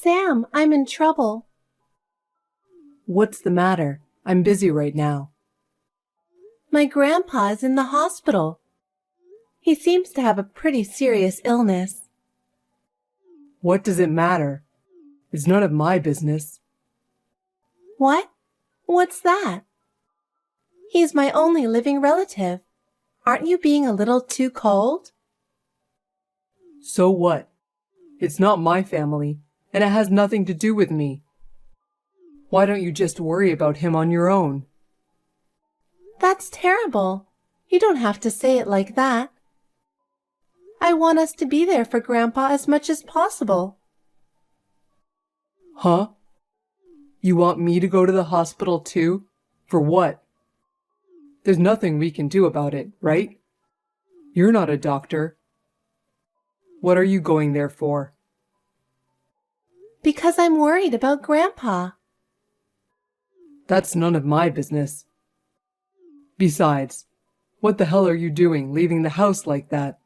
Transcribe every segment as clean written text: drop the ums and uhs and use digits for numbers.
Sam, I'm in trouble. What's the matter? I'm busy right now. My grandpa is in the hospital. He seems to have a pretty serious illness. What does it matter? It's none of my business. What? What's that? He's my only living relative. Aren't you being a little too cold? So what? It's not my family, and it has nothing to do with me. Why don't you just worry about him on your own? That's terrible. You don't have to say it like that. I want us to be there for Grandpa as much as possible. Huh? You want me to go to the hospital too? For what? There's nothing we can do about it, right? You're not a doctor. What are you going there for? Because I'm worried about Grandpa. That's none of my business. Besides, what the hell are you doing leaving the house like that?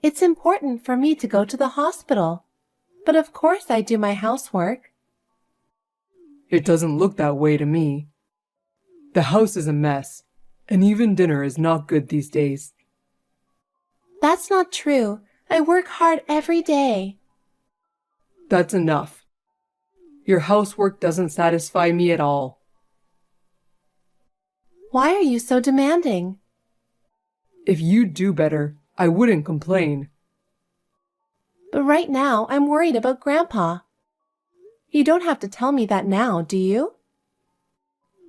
It's important for me to go to the hospital, but of course I do my housework. It doesn't look that way to me. The house is a mess, and even dinner is not good these days. That's not true. I work hard every day. That's enough. Your housework doesn't satisfy me at all. Why are you so demanding? If you'd do better, I wouldn't complain. But right now, I'm worried about Grandpa. You don't have to tell me that now, do you?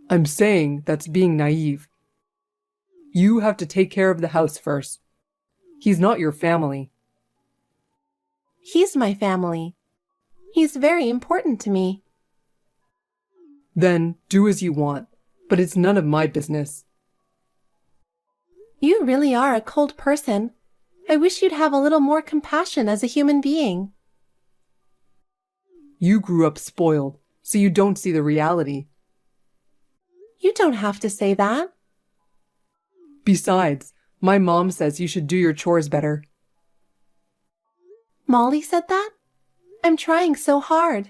I'm saying that's being naive. You have to take care of the house first. He's not your family. He's my family. He's very important to me. Then do as you want, but it's none of my business. You really are a cold person. I wish you'd have a little more compassion as a human being. You grew up spoiled, so you don't see the reality. You don't have to say that. Besides, my mom says you should do your chores better. Molly said that? I'm trying so hard.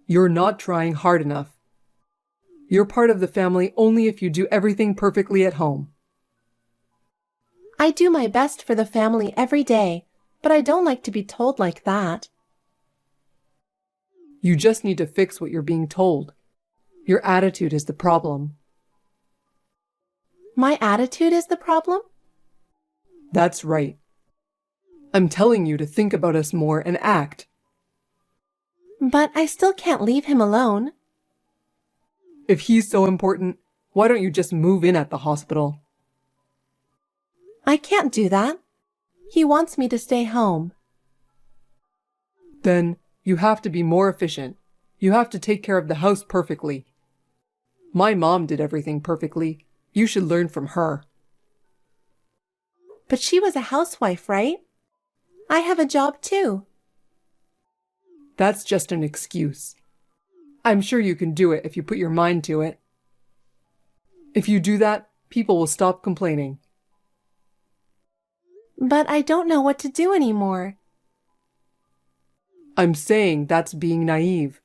You're not trying hard enough. You're part of the family only if you do everything perfectly at home. I do my best for the family every day, but I don't like to be told like that. You just need to fix what you're being told. Your attitude is the problem. My attitude is the problem? That's right. I'm telling you to think about us more and act. But I still can't leave him alone. If he's so important, why don't you just move in at the hospital? I can't do that. He wants me to stay home. Then you have to be more efficient. You have to take care of the house perfectly. My mom did everything perfectly. You should learn from her. But she was a housewife, right? I have a job too. That's just an excuse. I'm sure you can do it if you put your mind to it. If you do that, people will stop complaining. But I don't know what to do anymore. I'm saying that's being naive.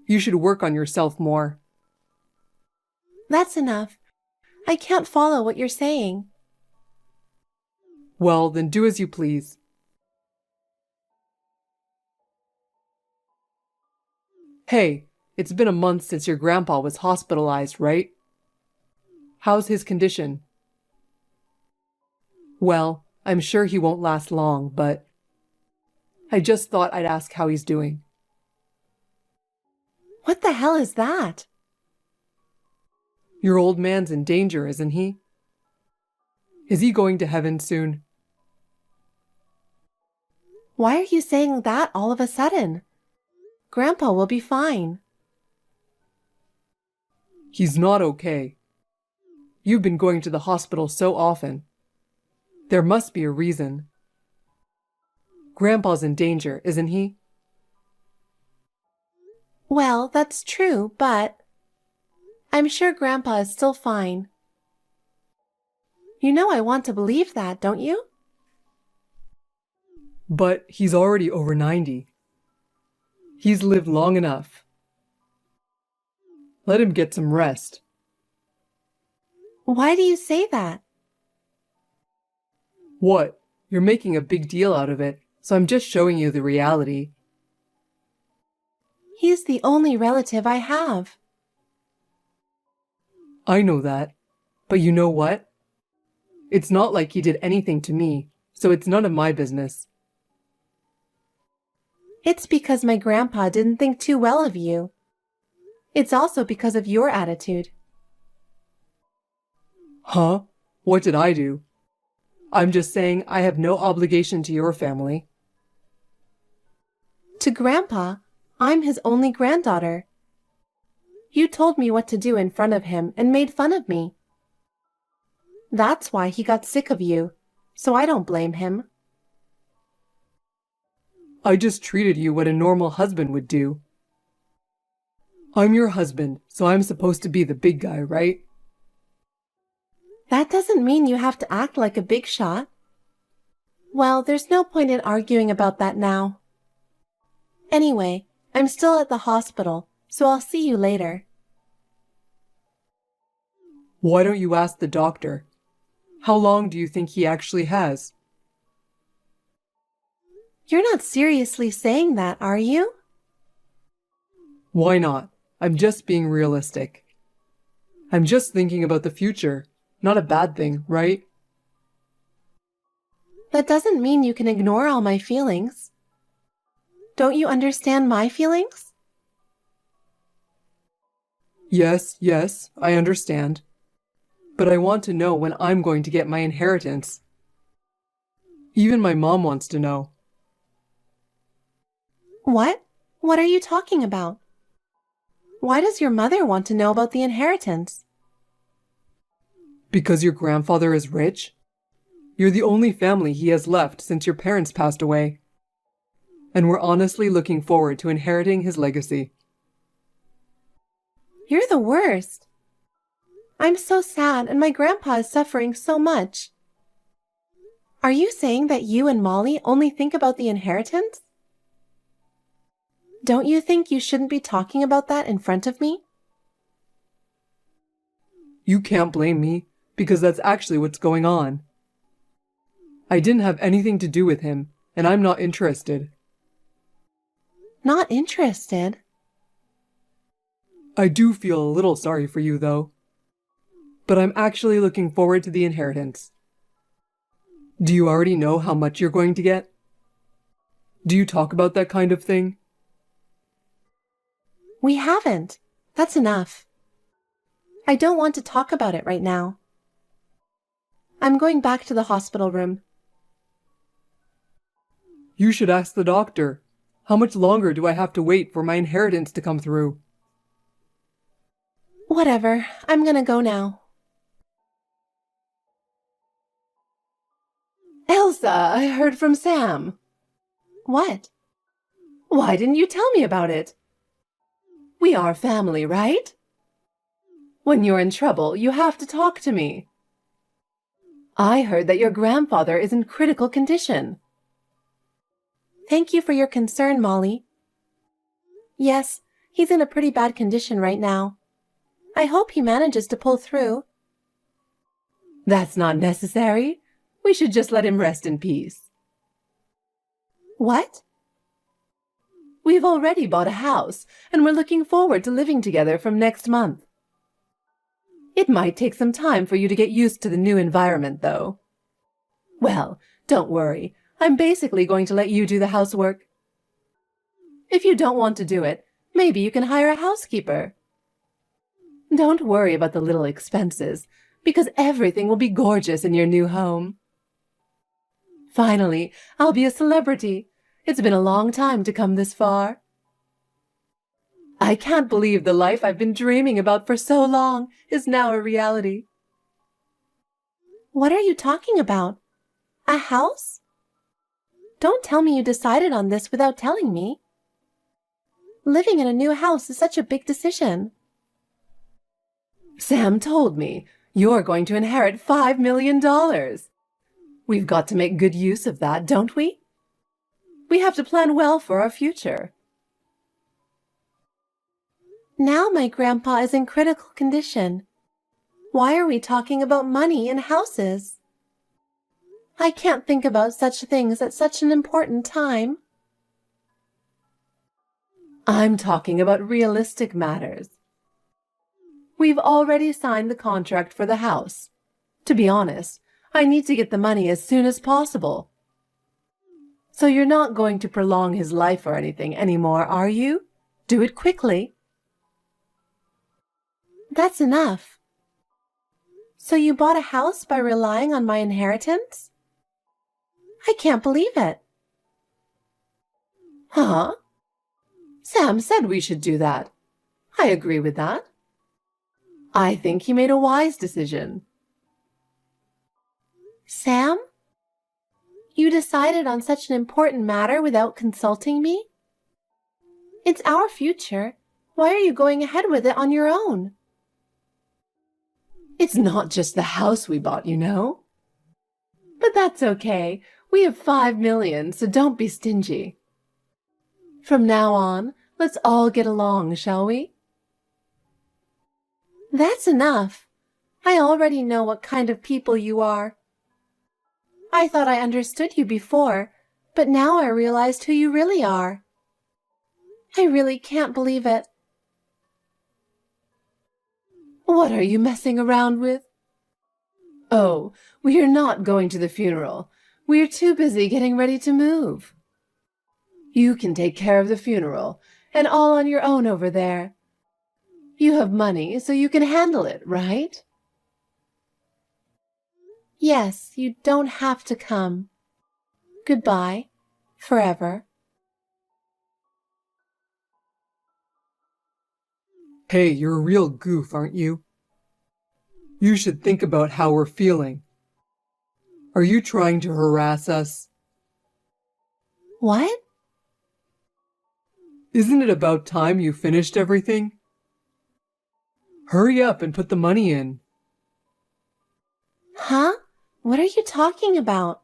You should work on yourself more. That's enough. I can't follow what you're saying. Well, then do as you please. Hey, it's been a month since your grandpa was hospitalized, right? How's his condition? Well, I'm sure he won't last long, but I just thought I'd ask how he's doing. What the hell is that? Your old man's in danger, isn't he? Is he going to heaven soon? Why are you saying that all of a sudden? Grandpa will be fine. He's not okay. You've been going to the hospital so often. There must be a reason. Grandpa's in danger, isn't he? Well, that's true, but I'm sure Grandpa is still fine. You know I want to believe that, don't you? But he's already over 90. He's lived long enough. Let him get some rest. Why do you say that? What? You're making a big deal out of it, so I'm just showing you the reality. He's the only relative I have. I know that. But you know what? It's not like he did anything to me, so it's none of my business. It's because my grandpa didn't think too well of you. It's also because of your attitude. Huh? What did I do? I'm just saying I have no obligation to your family. To Grandpa, I'm his only granddaughter. You told me what to do in front of him and made fun of me. That's why he got sick of you, so I don't blame him. I just treated you what a normal husband would do. I'm your husband, so I'm supposed to be the big guy, right? That doesn't mean you have to act like a big shot. Well, there's no point in arguing about that now. Anyway, I'm still at the hospital, so I'll see you later. Why don't you ask the doctor? How long do you think he actually has? You're not seriously saying that, are you? Why not? I'm just being realistic. I'm just thinking about the future. Not a bad thing, right? That doesn't mean you can ignore all my feelings. Don't you understand my feelings? Yes, I understand. But I want to know when I'm going to get my inheritance. Even my mom wants to know. What? What are you talking about? Why does your mother want to know about the inheritance? Because your grandfather is rich? You're the only family he has left since your parents passed away. And we're honestly looking forward to inheriting his legacy. You're the worst. I'm so sad and my grandpa is suffering so much. Are you saying that you and Molly only think about the inheritance? Don't you think you shouldn't be talking about that in front of me? You can't blame me, because that's actually what's going on. I didn't have anything to do with him, and I'm not interested. Not interested? I do feel a little sorry for you, though. But I'm actually looking forward to the inheritance. Do you already know how much you're going to get? Do you talk about that kind of thing? We haven't. That's enough. I don't want to talk about it right now. I'm going back to the hospital room. You should ask the doctor. How much longer do I have to wait for my inheritance to come through? Whatever. I'm gonna go now. Elsa, I heard from Sam. What? Why didn't you tell me about it? We are family, right? When you're in trouble, you have to talk to me. I heard that your grandfather is in critical condition. Thank you for your concern, Molly. Yes, he's in a pretty bad condition right now. I hope he manages to pull through. That's not necessary. We should just let him rest in peace. What? We've already bought a house, and we're looking forward to living together from next month. It might take some time for you to get used to the new environment, though. Well, don't worry. I'm basically going to let you do the housework. If you don't want to do it, maybe you can hire a housekeeper. Don't worry about the little expenses, because everything will be gorgeous in your new home. Finally, I'll be a celebrity. It's been a long time to come this far. I can't believe the life I've been dreaming about for so long is now a reality. What are you talking about? A house? Don't tell me you decided on this without telling me. Living in a new house is such a big decision. Sam told me you're going to inherit $5 million. We've got to make good use of that, don't we? We have to plan well for our future. Now my grandpa is in critical condition. Why are we talking about money and houses? I can't think about such things at such an important time. I'm talking about realistic matters. We've already signed the contract for the house. To be honest, I need to get the money as soon as possible. So you're not going to prolong his life or anything anymore, are you? Do it quickly. That's enough. So you bought a house by relying on my inheritance? I can't believe it. Huh? Sam said we should do that. I agree with that. I think he made a wise decision. Sam? You decided on such an important matter without consulting me? It's our future. Why are you going ahead with it on your own? It's not just the house we bought, you know. But that's okay. We have 5 million, so don't be stingy. From now on, let's all get along, shall we? That's enough. I already know what kind of people you are. I thought I understood you before, but now I realized who you really are. I really can't believe it. What are you messing around with? Oh, we are not going to the funeral. We are too busy getting ready to move. You can take care of the funeral, and all on your own over there. You have money, so you can handle it, right? Yes, you don't have to come. Goodbye, forever. Hey, you're a real goof, aren't you? You should think about how we're feeling. Are you trying to harass us? What? Isn't it about time you finished everything? Hurry up and put the money in. Huh? What are you talking about?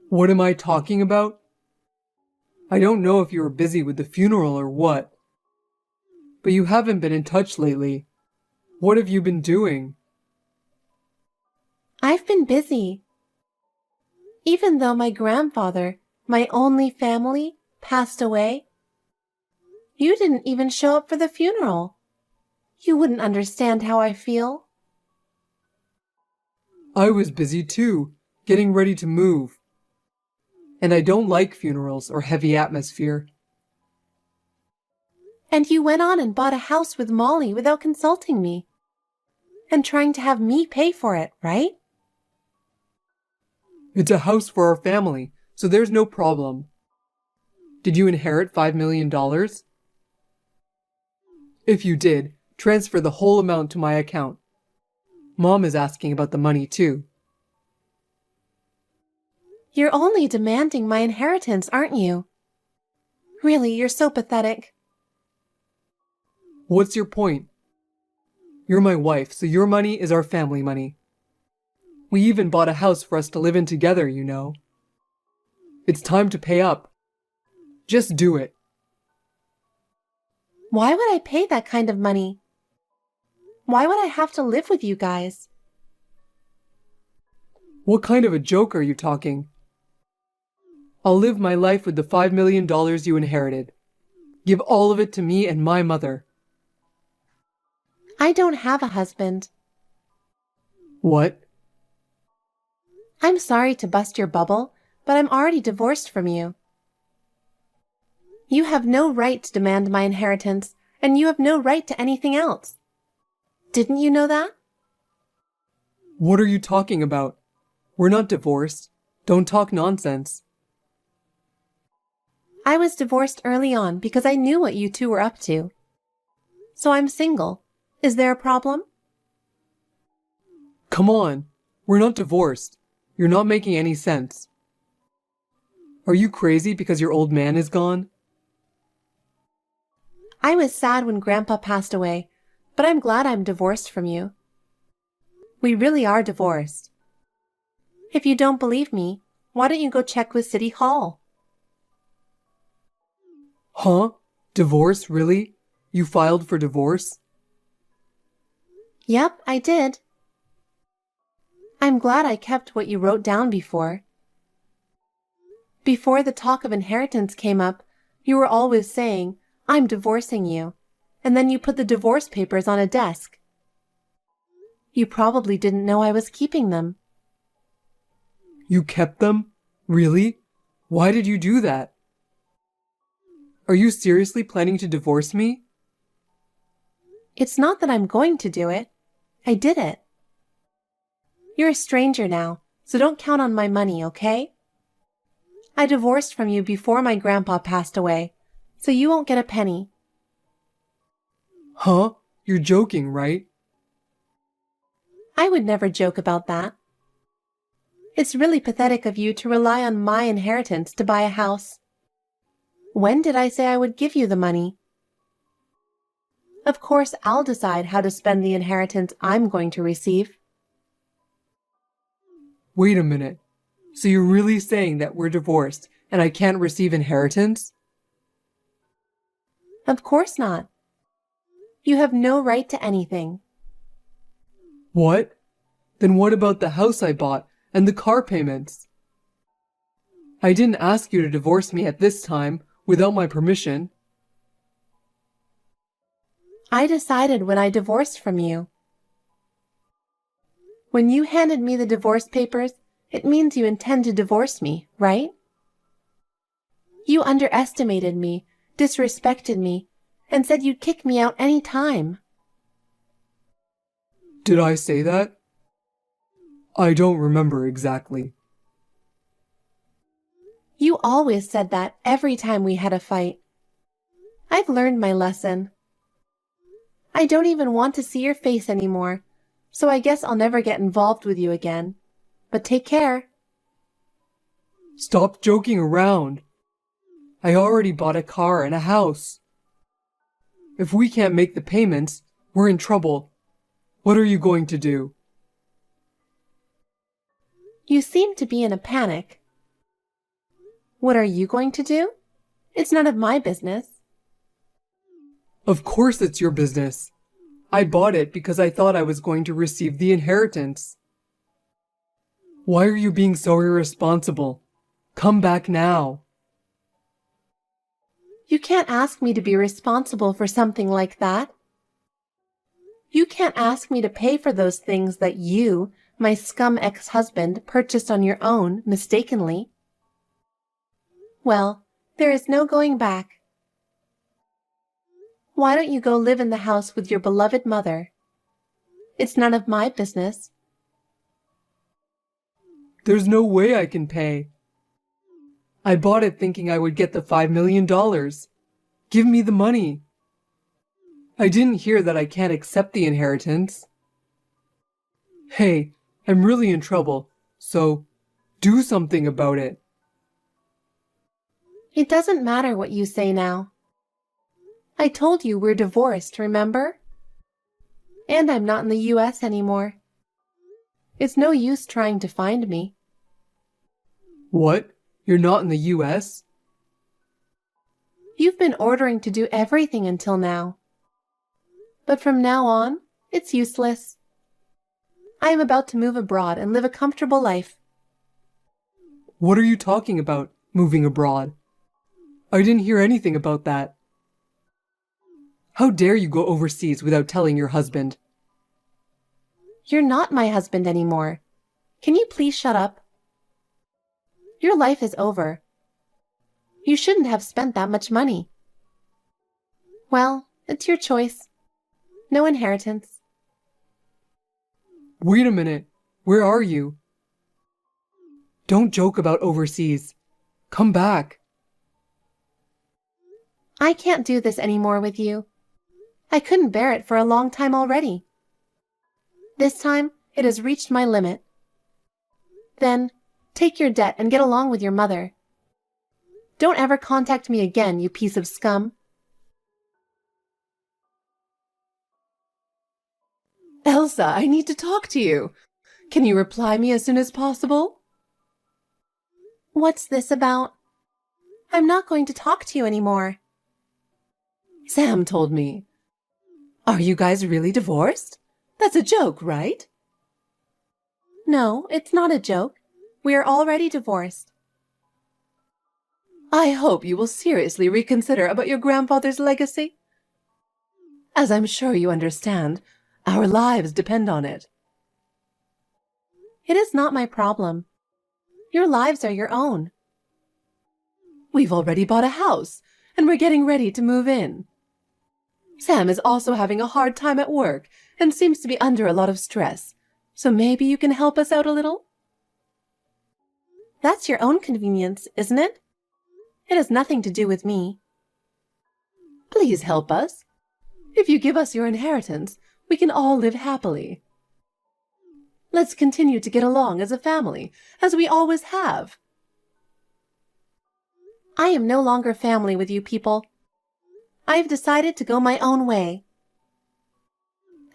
What am I talking about? I don't know if you were busy with the funeral or what, but you haven't been in touch lately. What have you been doing? I've been busy. Even though my grandfather, my only family, passed away, you didn't even show up for the funeral. You wouldn't understand how I feel. I was busy too, getting ready to move. And I don't like funerals or heavy atmosphere. And you went on and bought a house with Molly without consulting me. And trying to have me pay for it, right? It's a house for our family, so there's no problem. Did you inherit $5 million? If you did, transfer the whole amount to my account. Mom is asking about the money too. You're only demanding my inheritance, aren't you? Really, you're so pathetic. What's your point? You're my wife, so your money is our family money. We even bought a house for us to live in together, you know. It's time to pay up. Just do it. Why would I pay that kind of money? Why would I have to live with you guys? What kind of a joke are you talking? I'll live my life with the $5 million you inherited. Give all of it to me and my mother. I don't have a husband. What? I'm sorry to bust your bubble, but I'm already divorced from you. You have no right to demand my inheritance, and you have no right to anything else. Didn't you know that? What are you talking about? We're not divorced. Don't talk nonsense. I was divorced early on because I knew what you two were up to. So I'm single. Is there a problem? Come on. We're not divorced. You're not making any sense. Are you crazy because your old man is gone? I was sad when Grandpa passed away, but I'm glad I'm divorced from you. We really are divorced. If you don't believe me, Why don't you go check with City Hall? Huh? Divorce, really? You filed for divorce? Yep, I did. I'm glad I kept what you wrote down before. Before the talk of inheritance came up, you were always saying, I'm divorcing you, and then you put the divorce papers on a desk. You probably didn't know I was keeping them. You kept them? Really? Why did you do that? Are you seriously planning to divorce me? It's not that I'm going to do it. I did it. You're a stranger now, so don't count on my money, okay? I divorced from you before my grandpa passed away, so you won't get a penny. Huh? You're joking, right? I would never joke about that. It's really pathetic of you to rely on my inheritance to buy a house. When did I say I would give you the money? Of course, I'll decide how to spend the inheritance I'm going to receive. Wait a minute. So you're really saying that we're divorced and I can't receive inheritance? Of course not. You have no right to anything. What? Then what about the house I bought and the car payments? I didn't ask you to divorce me at this time without my permission. I decided when I divorced from you. When you handed me the divorce papers, it means you intend to divorce me, right? You underestimated me, disrespected me, and said you'd kick me out any time. Did I say that? I don't remember exactly. You always said that every time we had a fight. I've learned my lesson. I don't even want to see your face anymore, so I guess I'll never get involved with you again. But take care. Stop joking around. I already bought a car and a house. If we can't make the payments, we're in trouble. What are you going to do? You seem to be in a panic. What are you going to do? It's none of my business. Of course it's your business. I bought it because I thought I was going to receive the inheritance. Why are you being so irresponsible? Come back now. You can't ask me to be responsible for something like that. You can't ask me to pay for those things that you, my scum ex-husband, purchased on your own, mistakenly. Well, there is no going back. Why don't you go live in the house with your beloved mother? It's none of my business. There's no way I can pay. I bought it thinking I would get the $5 million. Give me the money. I didn't hear that I can't accept the inheritance. Hey, I'm really in trouble, so do something about it. It doesn't matter what you say now. I told you we're divorced, remember? And I'm not in the U.S. anymore. It's no use trying to find me. What? You're not in the U.S.? You've been ordering to do everything until now. But from now on, it's useless. I am about to move abroad and live a comfortable life. What are you talking about, moving abroad? I didn't hear anything about that. How dare you go overseas without telling your husband? You're not my husband anymore. Can you please shut up? Your life is over. You shouldn't have spent that much money. Well, it's your choice. No inheritance. Wait a minute. Where are you? Don't joke about overseas. Come back. I can't do this anymore with you. I couldn't bear it for a long time already. This time, it has reached my limit. Then, take your debt and get along with your mother. Don't ever contact me again, you piece of scum. Elsa, I need to talk to you. Can you reply me as soon as possible? What's this about? I'm not going to talk to you anymore. Sam told me. Are you guys really divorced? That's a joke, right? No, it's not a joke. We are already divorced. I hope you will seriously reconsider about your grandfather's legacy. As I'm sure you understand, our lives depend on it. It is not my problem. Your lives are your own. We've already bought a house, and we're getting ready to move in. Sam is also having a hard time at work and seems to be under a lot of stress, so maybe you can help us out a little? That's your own convenience, isn't it? It has nothing to do with me. Please help us. If you give us your inheritance, we can all live happily. Let's continue to get along as a family, as we always have. I am no longer family with you people. I have decided to go my own way.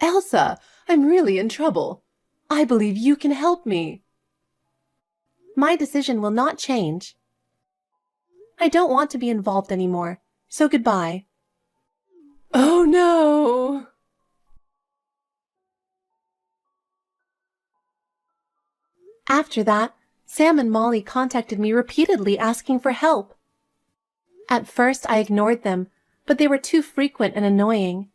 Elsa, I'm really in trouble. I believe you can help me. My decision will not change. I don't want to be involved anymore, so goodbye. Oh no! After that, Sam and Molly contacted me repeatedly asking for help. At first, I ignored them, but they were too frequent and annoying.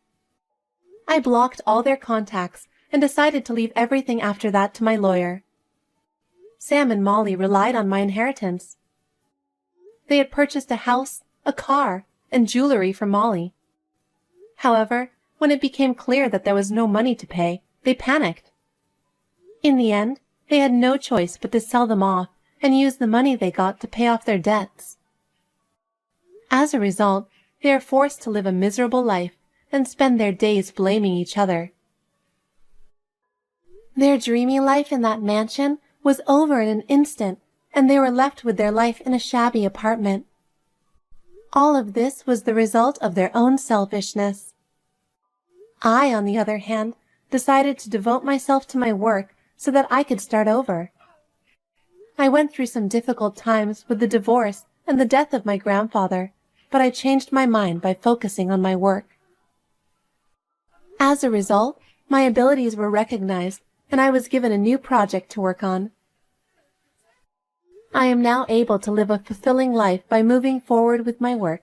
I blocked all their contacts and decided to leave everything after that to my lawyer. Sam and Molly relied on my inheritance. They had purchased a house, a car, and jewelry for Molly. However, when it became clear that there was no money to pay, they panicked. In the end, they had no choice but to sell them off and use the money they got to pay off their debts. As a result, they are forced to live a miserable life and spend their days blaming each other. Their dreamy life in that mansion was over in an instant, and they were left with their life in a shabby apartment. All of this was the result of their own selfishness. I, on the other hand, decided to devote myself to my work so that I could start over. I went through some difficult times with the divorce and the death of my grandfather, but I changed my mind by focusing on my work. As a result, my abilities were recognized, and I was given a new project to work on. I am now able to live a fulfilling life by moving forward with my work.